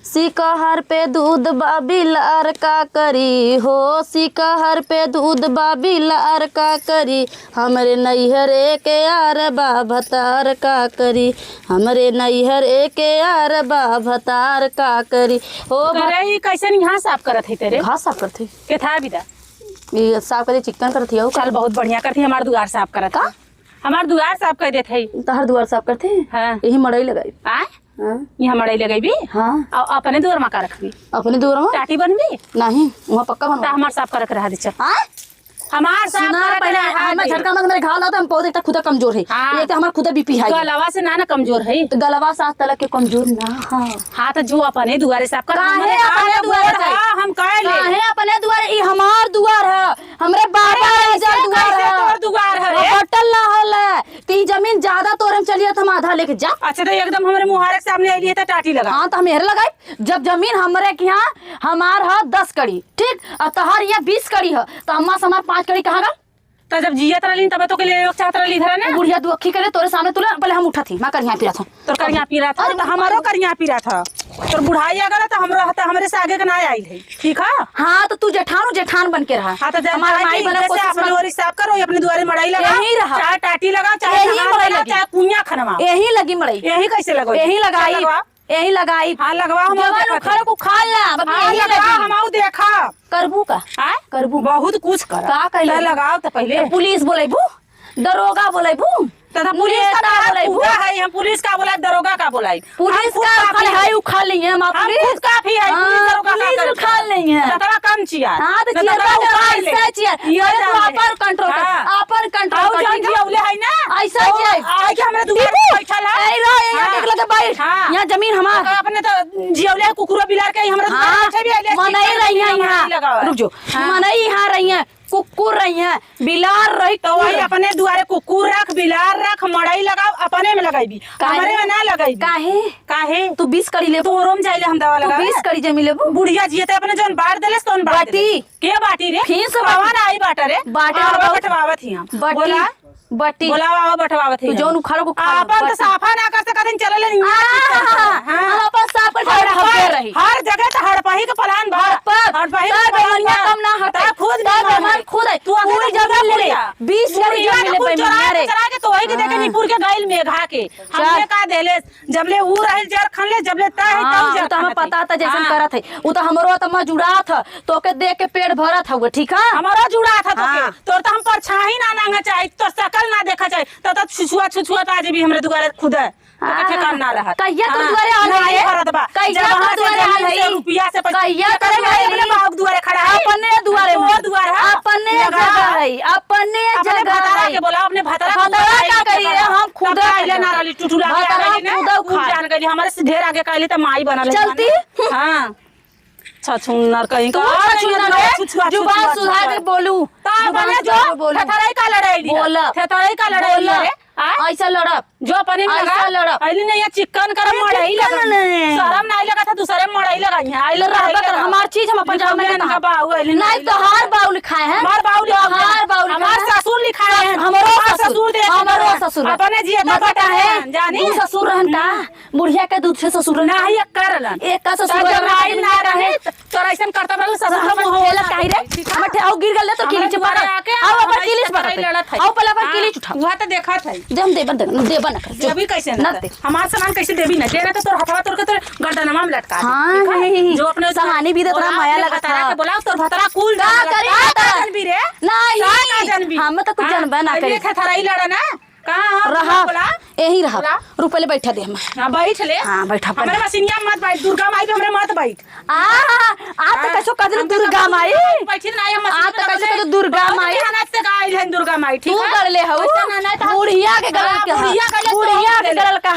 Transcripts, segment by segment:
सिकहर पे दूध बाबी लार का करी हो, सिकहर पे दूध बाबी लार का करी, हमरे नैहर के यार बा भतार का करी, हमरे नैहर के यार बा भतार का करी हो। करे कैसे यहाँ साफ करत है तेरे? घास साफ करते के था विदा ये साफ करे चिकन करती है। चल बहुत बढ़िया करती है, हमार दुआर साफ करत का हमार दुआर साफ कर देत है। तहर दुआर साफ करते हैं। हाँ। यही मड़ई लगाई। आए हाँ। यहाँ मड़ई लगेबी। हाँ। और अपने दुआर में का रखबी? अपने दुआर में टाटी बनबी नहीं, वहाँ पक्का बनवा। हमार साफ करके रहा दे। चल हाँ? हमार साफ पहले हमें झटका में मेरे घाव लाता हम पौधे तक खुदा कमजोर है। हाँ। ये तो हमारा खुदा बीपी है। गलवा से ना कमजोर है तो गलवा साथ तलक के कमजोर ना। हाँ। हाँ तो जो अपने दुआरे साफ कर। काहे अपने दुआरे जाई? हम कह ले काहे अपने दुआर? ई हमार दुआर है, हमरे बाबा राजा दुआर है। तोर दुआर है रे। बटल ना होले ती जमीन ज्यादा तोरम चलिए तो हम आधा लेके जा। अच्छा तो एकदम हमरे मुहारे के सामने आइली है तो टाटी लगा। हाँ तो हम हेर लगाई। जब जमीन हमरे के यहाँ हमार है 10 कड़ी, ठीक, और तोहर ये 20 कड़ी है, तो हमार से हमार 5 कड़ी कहाँ गल? तो जब जियत रहली तब तो के लिए चाहत रहली धरे ने बुढ़िया दुखी करे तोरे सामने तुले पहले हम उठा थी, मैं करिया पिया था। तोर करिया पी रहा था तो हमारो करिया पी रहा था। तोर बुढ़ाई अगर तो हमरो हता हमरे से आगे के ना आइल है, ठीक है? हाँ तो तू जेठान बन के रहा। हाँ तो हमारा माई बने जैसे कोशिश अपने ओरी साफ करो, अपने दुआरे मड़ाई लगा, यही रहा। चाहे टाटी लगा, चाहे यही नहार मड़ाई लगा, लगी। चाहे कुइयां खनवा, यही लगी मड़ई। यही कैसे लगो? यही लगाई, यही लगाई। हाँ लगवा हम जवान उखाड़ को खा ला, बाकी हाँ यही लगा लगी। हम आऊ देखा करबू का? हाँ करबू बहुत कुछ कर का कहिए? लगाओ तो पहले पुलिस बोलेबू, दरोगा बोलेबू, तथा पुलिस का बोला है। हम पुलिस का बोला, दरोगा का बोला? पुलिस का खाली है उखा लेंगे हम। पुलिस काफी है, पुलिस दरोगा का पुलिस कर उखा लेंगे। तथा कम चिया। हाँ तो चियर ऐसा चियर ये तो अपन कंट्रोल कर, अपन कंट्रोल कर। जान जियाउले है ना ऐसा चियर आए के हमरे दुआर पे बैठल है। ए रो यहाँ देख लगे बैठ, यहाँ जमीन हमार। अपने तो जियाउले कुकुरो बिलार के हमरे दुआर पे बैठे भी आइले। मनाई रही है यहाँ, रुक जो, मनाई यहाँ रही है, कुकुर रही है, बिलार रही तो वही अपने दुआरे कुकुर रख, बिलार रख, मड़ई लगाओ, अपने में लगाईबी, हमरे में ना लगाईबी। काहे? काहे? तू 20 कड़ी ले, तो रोम जाइले हम दवा लगा। 20 कड़ी जमी लेबू। बुढ़िया जियते अपने जोन बांट देले तोन बाटी के बाटी रे? फिर से कवन आई बाटा रे? बाटे आवा बटवावत ही हम। बोला बटी बोलावा आवा बटवावत ही। तू जोन उखाड़ को आपन तो साफा ना कर सकत चलले नहीं। हां अपन साफ कर हटे रही। हर जगह तो हड़पाही के प्लान बा। हड़पाही के प्लान कम ना हटा खुद बेमान खुद है। तू पूरी जगह ले ले 20 कड़ी जमीन ले बेमान रे। चरा के तो वही के देखे नीपुर के गाइल में घा के हमने का देले जबले ऊ रहल जर खन ले जबले ता है तब जर। तो हमें पता था जैसन करत है उ तो हमरो त जुड़ा था तो के देख के पेट भरत हुआ, ठीक है? हमारा जुड़ा था तो तोर तो हम परछाई ना नांगा चाहे, तो शकल ना देखा चाहे, तो छुछुआ आज भी हमरे दुआरे खुद है तो ठेकान ना रहा। कहिया तो दुआरे आल है भरत बा, कहिया तो दुआरे आल है रुपया से कहिया करे मेरे बाबू दुआरे खड़ा है। अपने दुआरे में दुआर है, अपने जगह है, अपने जगह है। के बोला अपने भतरा का करी रे? हम खुद आइले ना रली टुटुला के आइले ना खुद जान गई हमरे से ढेर आगे काली त माई बनल चलती। हां छछुन्नर कहीं का जुबान सुधार के बोलू। बने जो थथराई का लड़ाई बोल, थथराई का लड़ाई रे ऐसा लड़ब जो अपने में ऐसा लड़ब आइले नहीं ये चिकन कर मड़ाई लगा, शर्म नहीं लगा था दूसरे मड़ाई लगा है आइले हमार चीज हम अपन जान में का बाऊ आइले नहीं तो हार बाऊ लिखाए हैं, हमार बाऊ हार बाऊ हमार ससुर लिखाए हैं, हमरो ससुर दे हमरो ससुर अपने जी का बेटा है जानी तू ससुर रहन का बुढ़िया के दूध से ससुर ना ही करलन एक का ससुर जब ना रहे तो ऐसा करता बल ससुर हम होला काहे रे हम ठेऊ गिर गल तो किली चुपा आओ अपन किली पर आओ पहले अपन किली उठा वहां तो देखा था जब देबन ना कर अभी कैसे ना हमार सामान कैसे देबी ना देना तो तोर हथवा तोर के तोर गर्दनमा में लटका दे। हां जो अपने सहानी भी देत रहा माया लगा तारा के बोलाओ तोर भतरा कुल का करी जनबी रे नहीं हम तो कुछ जानबा ना करी थथराई लड़ा ना कहां रहा यही रहा रुपए ले बैठा दे हम। हां बैठ ले। हां बैठा हमरे मसीनिया मत बैठ, दुर्गा माई पे हमरे मत बैठ। आ तो कैसो कदर दुर्गा माई बैठी ना हम आ तो कैसो कदर दुर्गा माई अनाथ से गाइल है दुर्गा माई, ठीक है? तू कर ले हो बुढ़िया के गरल के बुढ़िया के गरल का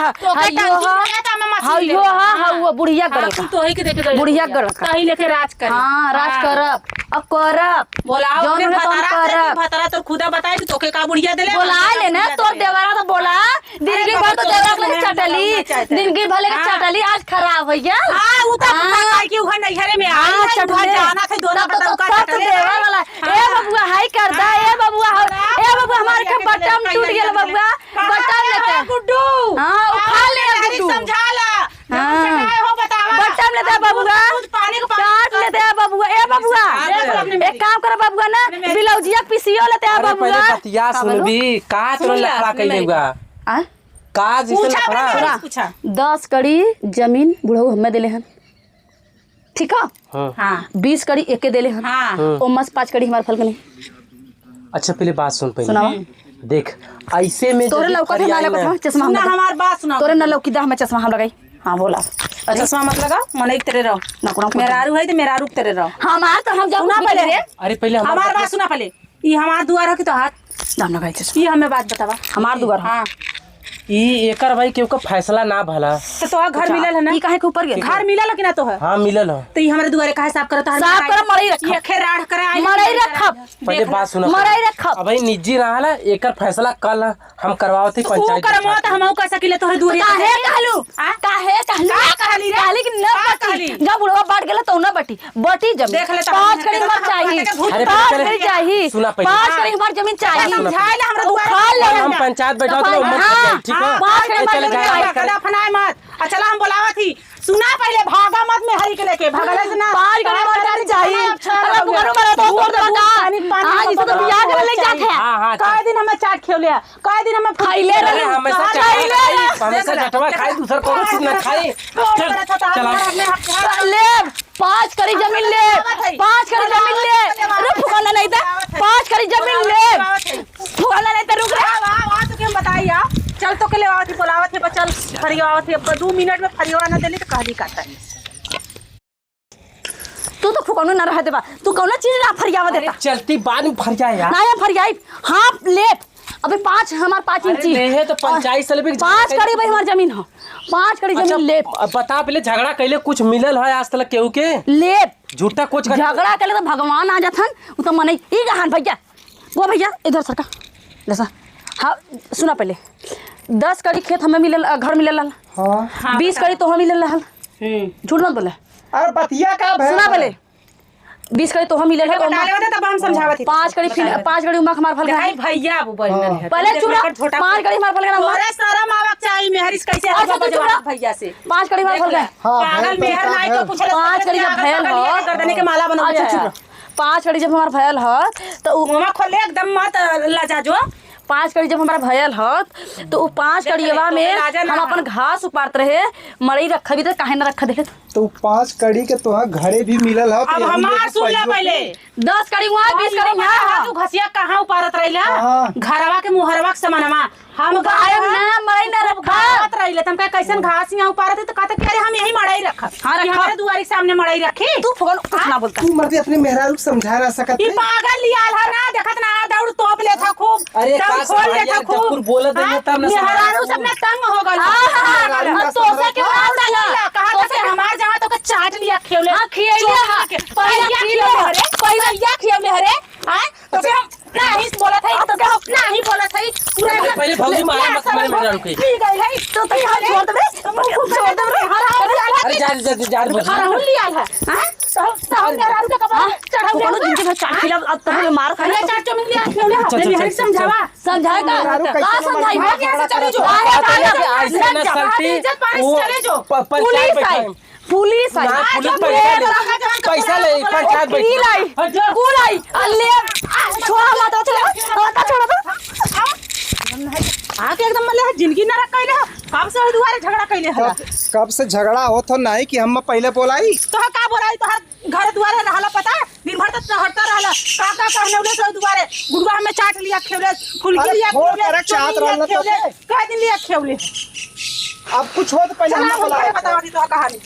हइयो हां वो बुढ़िया गरल का तो ही के देख बुढ़िया गरल का कहीं लेके राज कर। हां राज करब अब करब बोलाओ जोन अपने भतारा भतारा तो खुदा बताए कि तोके का बुढ़िया देले बोला ले ना तोर देवरा तो बोला जिंदगी भर तो देवरा के चटली जिंदगी भर के चटली आज खराब हो गया। हां उ तो पता कि उघर नहीं घरे में आई है जाना थे दोना बटन का चटले देवरा वाला ए बबुआ हाय कर दा ए बबुआ हमारे के बटन टूट गेल बबुआ बटन लेके गुड्डू हां उठा ले गुड्डू समझा ला हां हो बतावा बटन लेते हैं बबुआ, पानी का चाट लेते हैं बबुआ। ए बबुआ एक काम करो बबुआ ना, ब्लाउजिया पीसियो लेते हैं अरे पहले बबुआ। बतिया सुनबी का तो लफड़ा कइले बा आ का जिसे पूछा लफड़ा अपने पूछा 10 कड़ी जमीन बुढ़ऊ हमें देले हन, ठीक है। हाँ। हाँ 20 कड़ी एके देले हन, हाँ ओ मस 5 कड़ी हमार फल के नहीं अच्छा पहले बात सुन पहले सुनावा। देख ऐसे में तोरे जब लौका ना फरियाई लगा ना- चश्मा हम सुना लगा। हमार बात सुना तोरे न लौकी दा हमें चश्मा हम लगाई। हाँ बोला चश्मा मत लगा मन एक तेरे रहो मेरा रू है तो मेरा रूप तेरे रहो हमार तो हम सुना जाऊ पहले रे अरे पहले हमार बात सुना पहले ये हमार दुआर है कि तो हाथ नाम लगाई चश्मा ये हमें बात बतावा हमार दुआर हाँ ई एकर भाई केहू का फैसला ना भला तो घर मिलल है ना ई काहे के ऊपर गया घर मिलल है कि ना तो है हाँ मिलल है तो ये हमारे दुआरे काहे साफ करता है साफ करो, मरई रखब। ये खेराड़ करे आई मरई रखब। पहले बात सुना मरई रखब। अब निजी रहला एकर फैसला कल हम करवावती तू पंचायत करमो तो हमहू कर सकिले तोहरे दुआरे काहे कहलू हाँ? काहे कहलू का कहली रे? कहली कि न का बटी कहली? जब बुढ़वा बाट गेला तो न बटी बटी जमीन देख ले तो 5 कड़ी हमने हमार चाहिए, अरे 5 पहले- कड़ी चाहिए, सुना पहले। 5 कड़ी हमार जमीन चाहिए। समझाइले हमरा दुआरे उखाड़ ले कल हम हमरा। पंचायत बैठा तो मत हाँ, जाई ठीक है 5 कड़ी हमार चल जमीन गाय चाहिए। कर- फनाए मत चला हम बोलावा थी सुना पहले भागा मत में हरी के लेके भागले से ना 5 कड़ी हमार जमीन चाहिए। अगर बुढ़वा मरा तो तोड़ दे बता। आज इसे तो बियाह करे ले जात है। हाँ हाँ कई दिन हमें चाट खेव लिया कई दिन हमें खाइले अरे रहे हमेशा खाइले चटवा रहे। खाई हमेशा चटवा खाई दूसर कोनो चीज ना खाई चल ले 5 कड़ी जमीन ले, 5 कड़ी जमीन ले। अरे फुकाना नहीं था, 5 कड़ी जमीन ले, फुकाना नहीं था। रुक रे तो बताइए आप चल तो के ले आवत बोलावत है चल फरियावत है 2 मिनट में फरियावा ना देली तो कहली काटा तू तो फुकानो ना रह देबा, तू कौन चीज ना फरियावा देता चलती बाद में फर जाए यार ना ये फरियाई। हाँ ले अबे 5 हमार 5 इंची अरे ले तो पंचायत से लेके 5 कड़ी भाई हमार जमीन हो, 5 कड़ी जमीन ले बता पहले झगड़ा कैले कुछ मिलल है आज तक केहू के ले। झूठा कुछ झगड़ा करे तो भगवान आ जाथन उ तो मने ई गहान भैया वो भैया इधर सरका जैसा। हाँ सुना पहले 10 कड़ी खेत हमें मिलल, घर मिलल रहल। हाँ 20 कड़ी तो हमें मिलल रहल। झूठ मत बोले, अरे बतिया का भैया सुना पहले 20 कड़ी तो हम मिलल है। डाले होते तब हम समझावत 5 कड़ी 5 कड़ी उमा हमार फल गया। भाई भैया वो बहन है पहले चुरा 5 कड़ी हमार फल गया। तोरे सारा मावक चाहिए मेहरिस कैसे अच्छा, हवा तू चुरा। बजवा भैया से 5 कड़ी हमार फल गया। हाँ, पागल भैया, मेहर नाई तो पूछले 5 कड़ी जब भयल हो गर्दने के माला बनो अच्छा चुप 5 कड़ी जब हमार भयल हो तो मुंह खोले एकदम मत लजा जो 5 कड़ी जब हमारा भयल हो तो 5 कड़ीवा में हम अपन घास उपाड़त रहे, मड़ई रखा भी तो काहे ना रखा देखे। तो 5 कड़ी के तोहा घरे भी मिलल है अब हमार सुन ले पहले 10 कड़ी वहाँ 20 कड़ी यहाँ तू घसिया कहाँ उपारत रहिला हाँ। घरवा के मुहरवा के समानमा हम गायब ना मड़ई ना रखा। घात रहिले तुम कहे कैसन घास यहाँ उपारत है तो कहते कि अरे हम यही मड़ाई रखा हाँ, रखा। हमारे दुआरी के सामने मड़ाई रखी तू फोन कुछ ना बोलता। तू मर्दी अपने मेहरारू को समझा ना सकत ई है? पागल लियाल है ना देखत ना दौड़ तोप लेथा खूब अरे दौड़ काश खोल भैया लेथा जब कुछ बोलत है तब ना मेहरारू समझ- सब ना तंग हो गल मेहरारू का तो से के समझ- बात ना कहा तो से हमार जहां तो के चाट लिया खेवले हाँ, खियैले हाँ। पहिया खियौले हरे पहिया खियौले हरे हां तो के हम नहीं बोलत है तो के हम नहीं बोलत है पूरा पहले भौजी मारा मत मारे मेरा रुके पी गई है तो हम छोड़ दे छोड़ दे अरे जा जा जा राहुल लिया है हां तो हम मेहरारू के कपड़ा चढ़ा फोन जिनके घर चाट खिला अब तो मार खा अरे चाट चमिन लिया खेवले मेहर समझावा समझाएगा मेहरारू का कैसे समझाई मना कैसे चले जो ऐसे ना सल्टी इज्जत पानी वो चले जो पंचायत पुलिस आई, बैठे पुलिस आई, ना पुलिस पैसा ले पंचायत वकील आई, बैठे कूल आई, अल्ले छोड़ा मत छोड़ा तो आके एकदम मतलब जिंदगी न रख कैले कब से दुआरे झगड़ा कैले है कब से झगड़ा होत हो नहीं कि हम पहले बोलाई तो का बोलाई तो हर घर दुआरे रहला पता दिन भर तक हटता रहला का कहने उले से दुआरे गुड़वा में चाट लिया खेवले फुलकी अरे लिया छोड़ खेवले के रख, चाट रहला तो खेवले कह दिन लिया खेवले अब कुछ हो तो पहले चला हम बताओ बोलाई बताओ तो कहानी